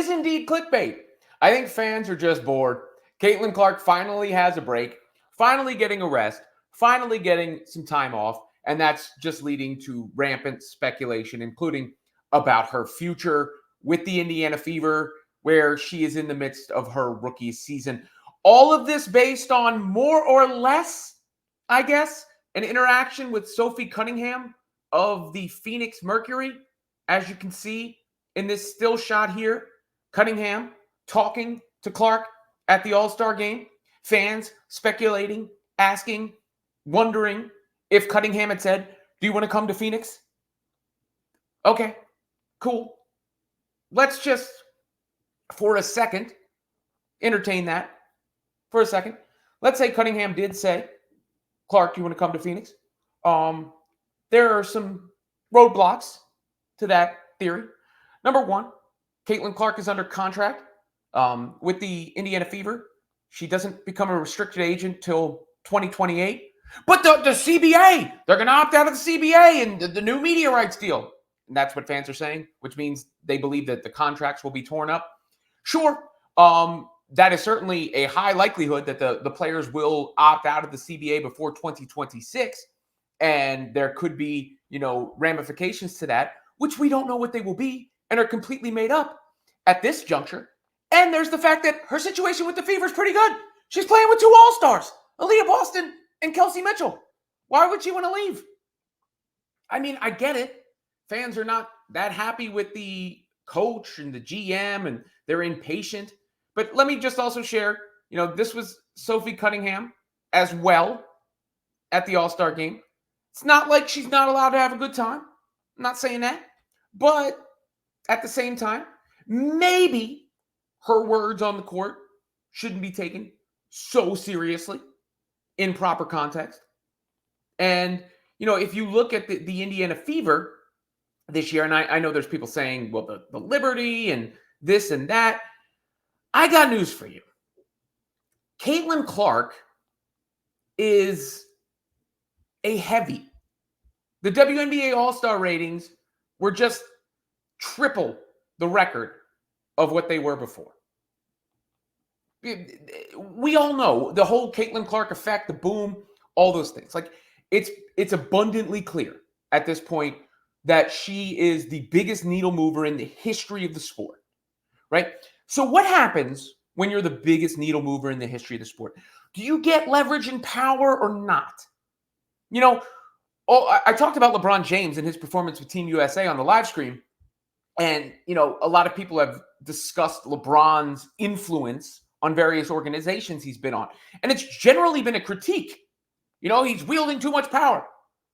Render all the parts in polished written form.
is indeed clickbait. I think fans are just bored. Caitlin Clark finally has a break, finally getting a rest, finally getting some time off, and that's just leading to rampant speculation, including about her future with the Indiana Fever, where she is in the midst of her rookie season. All of this based on more or less, I guess, an interaction with Sophie Cunningham of the Phoenix Mercury. As you can see in this still shot here, Cunningham talking to Clark at the All-Star Game. Fans speculating, asking, wondering if Cunningham had said, "Do you want to come to Phoenix?" Okay, cool. Let's just, for a second, entertain that for a second. Let's say Cunningham did say, "Clark, do you want to come to Phoenix?" There are some roadblocks to that theory. Number one, Caitlin Clark is under contract with the Indiana Fever. She doesn't become a restricted agent till 2028. But the CBA, they're going to opt out of the CBA and the new media rights deal. And that's what fans are saying, which means they believe that the contracts will be torn up. Sure, that is certainly a high likelihood that the players will opt out of the CBA before 2026. And there could be, ramifications to that, which we don't know what they will be and are completely made up at this juncture. And there's the fact that her situation with the Fever is pretty good. She's playing with two All-Stars, Aaliyah Boston and Kelsey Mitchell. Why would she want to leave? I mean, I get it. Fans are not that happy with the coach and the GM, and they're impatient. But let me just also share, this was Sophie Cunningham as well at the All-Star Game. It's not like she's not allowed to have a good time. I'm not saying that. But at the same time, maybe her words on the court shouldn't be taken so seriously in proper context. And, if you look at the Indiana Fever this year, and I know there's people saying, well, the Liberty and this and that. I got news for you. Caitlin Clark is a heavy. The WNBA All-Star ratings were just triple the record of what they were before. We all know the whole Caitlin Clark effect, the boom, all those things. Like, it's abundantly clear at this point that she is the biggest needle mover in the history of the sport, right? So what happens when you're the biggest needle mover in the history of the sport? Do you get leverage and power or not? I talked about LeBron James and his performance with Team USA on the live stream. And, a lot of people have discussed LeBron's influence on various organizations he's been on. And it's generally been a critique. He's wielding too much power.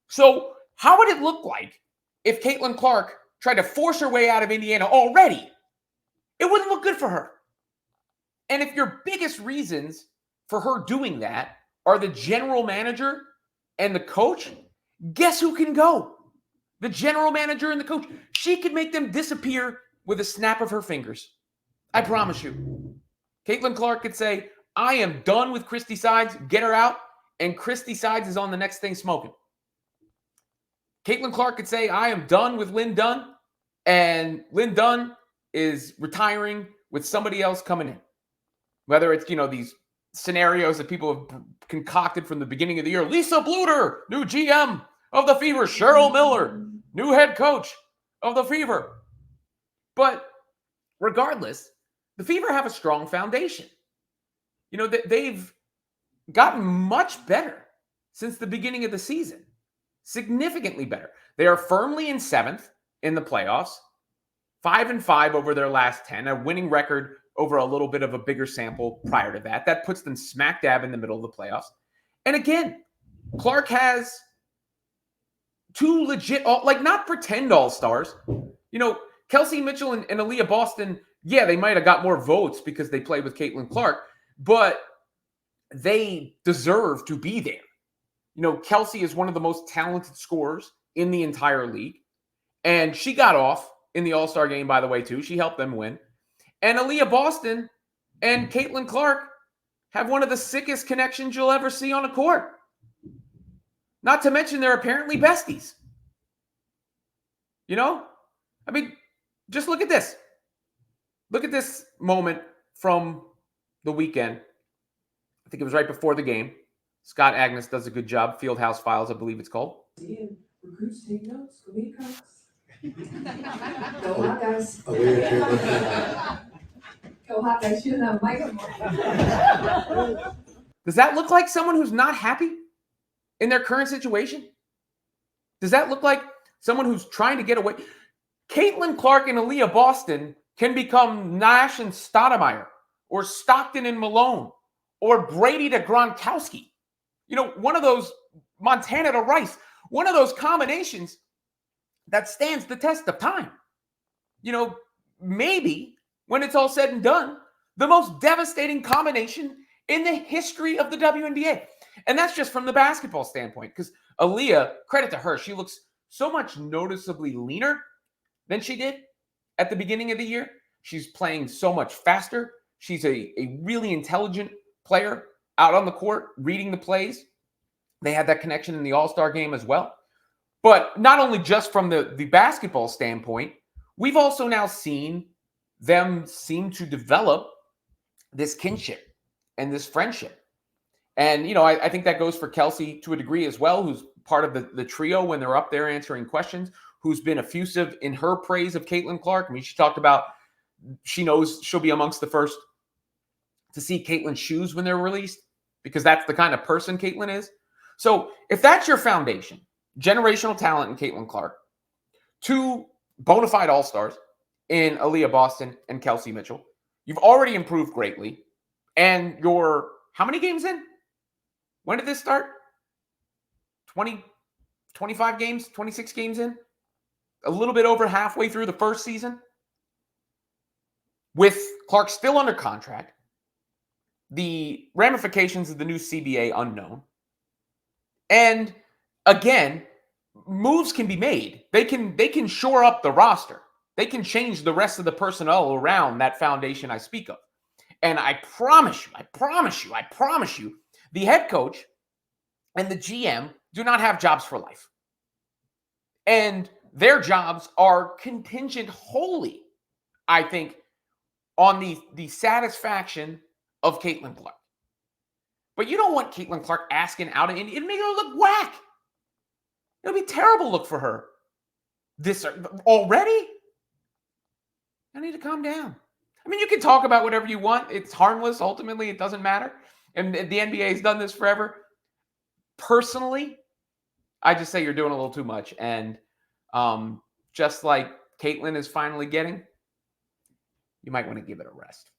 So how would it look like if Caitlin Clark tried to force her way out of Indiana already? It wouldn't look good for her. And if your biggest reasons for her doing that are the general manager and the coach, guess who can go? The general manager and the coach. She could make them disappear with a snap of her fingers. I promise you. Caitlin Clark could say, "I am done with Christy Sides. Get her out." And Christy Sides is on the next thing smoking. Caitlin Clark could say, "I am done with Lynn Dunn." And Lynn Dunn is retiring with somebody else coming in. Whether it's, these scenarios that people have concocted from the beginning of the year. Lisa Bluter, new GM of the Fever. Cheryl Miller, new head coach of the Fever. But regardless, the Fever have a strong foundation. They've gotten much better since the beginning of the season. Significantly better. They are firmly in 7th in the playoffs. 5-5 over their last 10. A winning record over a little bit of a bigger sample prior to that. That puts them smack dab in the middle of the playoffs. And again, Clark has two legit, not pretend all-stars. Kelsey Mitchell and Aaliyah Boston, yeah, they might have got more votes because they played with Caitlin Clark, but they deserve to be there. Kelsey is one of the most talented scorers in the entire league. And she got off in the All-Star game, by the way, too. She helped them win. And Aaliyah Boston and Caitlin Clark have one of the sickest connections you'll ever see on a court. Not to mention they're apparently besties. Just look at this. Look at this moment from the weekend. I think it was right before the game. Scott Agnes does a good job. Fieldhouse Files, I believe it's called. Recruits take notes. Go Gamecocks. Go Hawkeyes. Go Hawkeyes. Shooting that microphone. Does that look like someone who's not happy in their current situation? Does that look like someone who's trying to get away? Caitlin Clark and Aaliyah Boston can become Nash and Stoudemire, or Stockton and Malone, or Brady to Gronkowski. You know, one of those Montana to Rice, one of those combinations that stands the test of time. You know, maybe when it's all said and done, the most devastating combination in the history of the WNBA. And that's just from the basketball standpoint, because Aaliyah, credit to her, she looks so much noticeably leaner than she did at the beginning of the year. She's playing so much faster. She's a really intelligent player out on the court, reading the plays. They had that connection in the All-Star game as well. But not only just from the basketball standpoint, we've also now seen them seem to develop this kinship and this friendship. And, you know, I think that goes for Kelsey to a degree as well, who's part of the trio when they're up there answering questions, who's been effusive in her praise of Caitlin Clark. I mean, she talked about she knows she'll be amongst the first to see Caitlin's shoes when they're released, because that's the kind of person Caitlin is. So if that's your foundation, generational talent in Caitlin Clark, two bona fide all-stars in Aaliyah Boston and Kelsey Mitchell, you've already improved greatly. And you're how many games in? When did this start? 20, 25 games, 26 games in? A little bit over halfway through the first season. With Clark still under contract, the ramifications of the new CBA unknown. And again, moves can be made. They can shore up the roster. They can change the rest of the personnel around that foundation I speak of. And I promise you, the head coach and the GM do not have jobs for life. And their jobs are contingent wholly, I think, on the satisfaction of Caitlin Clark. But you don't want Caitlin Clark asking out of Indy. It'd make her look whack. It'll be a terrible look for her. This already? I need to calm down. I mean, you can talk about whatever you want. It's harmless. Ultimately, it doesn't matter. And the NBA has done this forever. Personally, I just say you're doing a little too much. And just like Caitlin is finally getting, you might want to give it a rest.